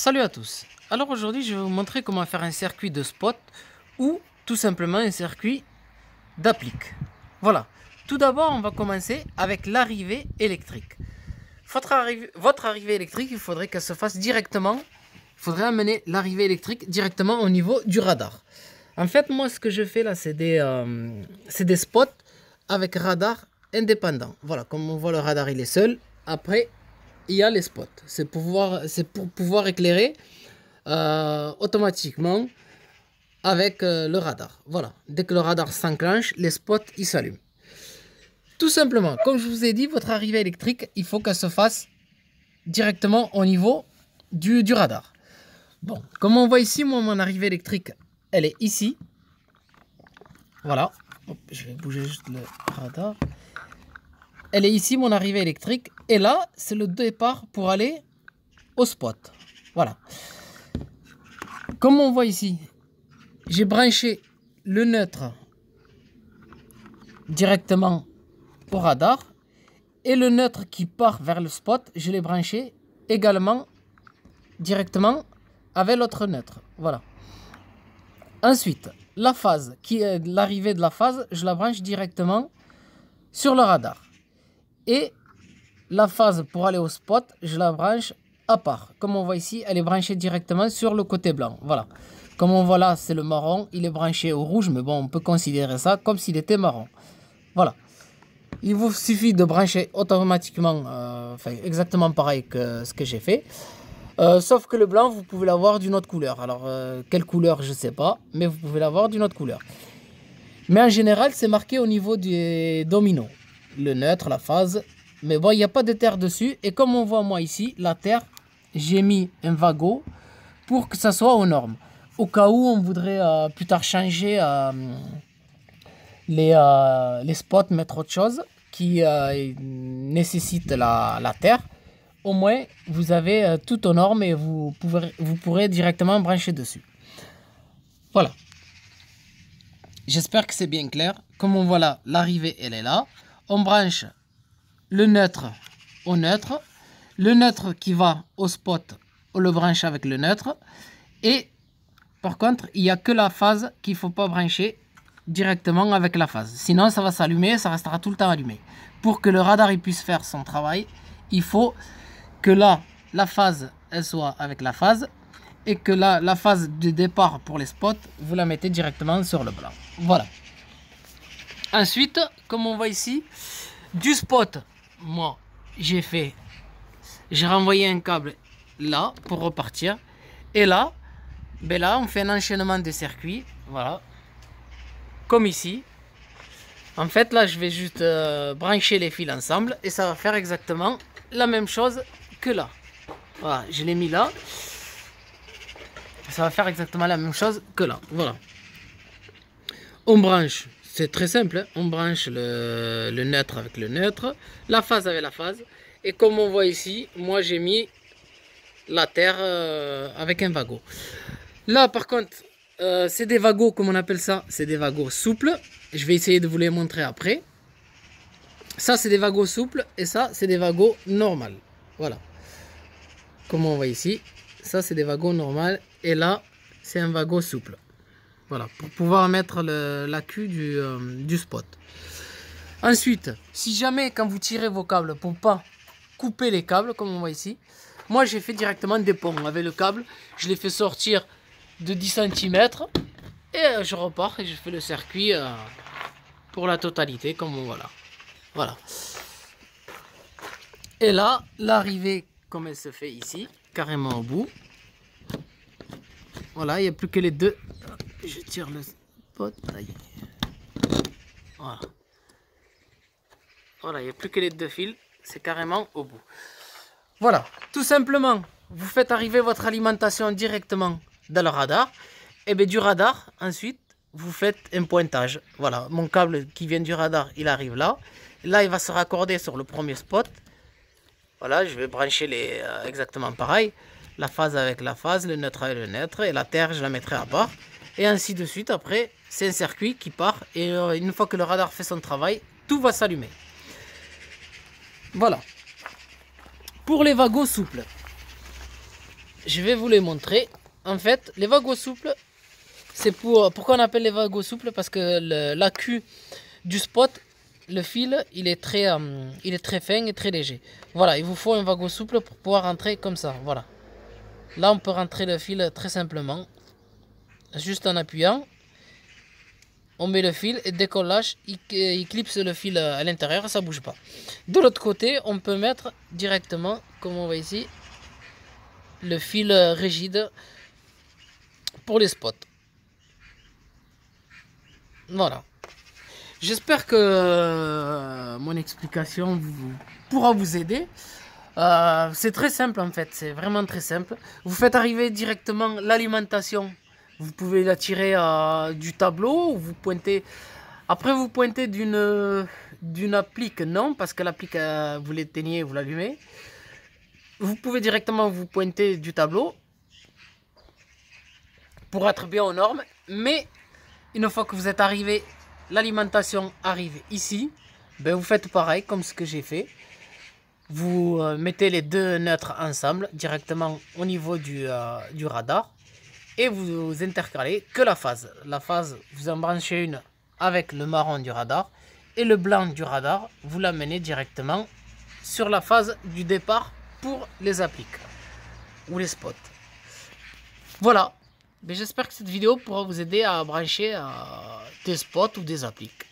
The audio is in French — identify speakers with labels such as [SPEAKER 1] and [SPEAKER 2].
[SPEAKER 1] Salut à tous. Alors aujourd'hui je vais vous montrer comment faire un circuit de spot ou tout simplement un circuit d'applique. Voilà. Tout d'abord on va commencer avec l'arrivée électrique. Votre arrivée électrique, il faudrait qu'elle se fasse directement. Il faudrait amener l'arrivée électrique directement au niveau du radar. En fait moi ce que je fais là c'est des spots avec radar indépendant. Voilà, comme on voit le radar il est seul. Après il y a les spots. C'est pour pouvoir éclairer automatiquement avec le radar. Voilà. Dès que le radar s'enclenche, les spots ils s'allument. Tout simplement, comme je vous ai dit, votre arrivée électrique, il faut qu'elle se fasse directement au niveau du radar. Bon, comme on voit ici, moi mon arrivée électrique, elle est ici. Voilà. Hop, je vais bouger juste le radar. Elle est ici, mon arrivée électrique. Et là, c'est le départ pour aller au spot. Voilà. Comme on voit ici, j'ai branché le neutre directement au radar. Et le neutre qui part vers le spot, je l'ai branché également directement avec l'autre neutre. Voilà. Ensuite, la phase, qui est l'arrivée de la phase, je la branche directement sur le radar. Et la phase pour aller au spot, je la branche à part. Comme on voit ici, elle est branchée directement sur le côté blanc. Voilà. Comme on voit là, c'est le marron. Il est branché au rouge, mais bon, on peut considérer ça comme s'il était marron. Voilà. Il vous suffit de brancher automatiquement, exactement pareil que ce que j'ai fait. Sauf que le blanc, vous pouvez l'avoir d'une autre couleur. Alors, quelle couleur, je ne sais pas, mais vous pouvez l'avoir d'une autre couleur. Mais en général, c'est marqué au niveau des dominos. Le neutre, la phase. Mais bon, il n'y a pas de terre dessus. Et comme on voit moi ici, la terre, j'ai mis un wagot pour que ça soit aux normes. Au cas où on voudrait plus tard changer les spots, mettre autre chose qui nécessite la terre. Au moins, vous avez tout aux normes et vous pourrez directement brancher dessus. Voilà. J'espère que c'est bien clair. Comme on voit là, l'arrivée, elle est là. On branche le neutre au neutre. Le neutre qui va au spot, on le branche avec le neutre. Et par contre, il n'y a que la phase qu'il ne faut pas brancher directement avec la phase. Sinon, ça va s'allumer, ça restera tout le temps allumé. Pour que le radar il puisse faire son travail, il faut que là, la phase, elle soit avec la phase. Et que là, la phase de départ pour les spots, vous la mettez directement sur le blanc. Voilà. Ensuite, comme on voit ici, du spot, moi, j'ai renvoyé un câble là pour repartir. Et là, ben là, on fait un enchaînement de circuits. Voilà. Comme ici. En fait, là, je vais juste brancher les fils ensemble et ça va faire exactement la même chose que là. Voilà, je l'ai mis là. Ça va faire exactement la même chose que là. Voilà. On branche, c'est très simple. Hein? On branche le neutre avec le neutre, la phase avec la phase. Et comme on voit ici, moi j'ai mis la terre avec un wagot. Là par contre, c'est des wagons, comme on appelle ça, c'est des wagons souples. Je vais essayer de vous les montrer après. Ça c'est des wagons souples et ça c'est des wagons normaux. Voilà. Comme on voit ici, ça c'est des wagons normaux et là c'est un wagon souple. Voilà, pour pouvoir mettre la queue du spot. Ensuite, si jamais quand vous tirez vos câbles pour pas couper les câbles, comme on voit ici, moi j'ai fait directement des ponts avec le câble. Je l'ai fait sortir de 10 cm et je repars et je fais le circuit pour la totalité, comme on voit là. Voilà. Et là, l'arrivée, comme elle se fait ici, carrément au bout. Voilà, il n'y a plus que les deux. Je tire le spot. Voilà. Voilà, il n'y a plus que les deux fils. C'est carrément au bout. Voilà, tout simplement, vous faites arriver votre alimentation directement dans le radar. Et bien du radar, ensuite, vous faites un pointage. Voilà, mon câble qui vient du radar, il arrive là. Là, il va se raccorder sur le premier spot. Voilà, je vais brancher les exactement pareil. La phase avec la phase, le neutre avec le neutre. Et la terre, je la mettrai à part. Et ainsi de suite. Après, c'est un circuit qui part. Et une fois que le radar fait son travail, tout va s'allumer. Voilà. Pour les wagons souples. je vais vous les montrer. En fait, les wagons souples, c'est pourquoi on appelle les wagons souples? Parce que l'accu du spot, le fil, il est très fin et très léger. Voilà, il vous faut un wagon souple pour pouvoir rentrer comme ça. Voilà. Là, on peut rentrer le fil très simplement. Juste en appuyant. On met le fil et dès qu'on lâche, il clipse le fil à l'intérieur, ça bouge pas. De l'autre côté, on peut mettre directement, comme on voit ici, le fil rigide pour les spots. Voilà. J'espère que mon explication pourra vous aider. C'est très simple en fait, c'est vraiment très simple. Vous faites arriver directement l'alimentation. Vous pouvez la tirer du tableau, vous pointez. Après vous pointez d'une applique, non, parce que l'applique vous l'éteignez, vous l'allumez. Vous pouvez directement vous pointer du tableau pour être bien aux normes. Mais une fois que vous êtes arrivé, l'alimentation arrive ici. Ben vous faites pareil comme ce que j'ai fait. Vous mettez les deux neutres ensemble directement au niveau du radar et vous intercalez que la phase. La phase, vous en branchez une avec le marron du radar et le blanc du radar, vous l'amenez directement sur la phase du départ pour les appliques ou les spots. Voilà, j'espère que cette vidéo pourra vous aider à brancher des spots ou des appliques.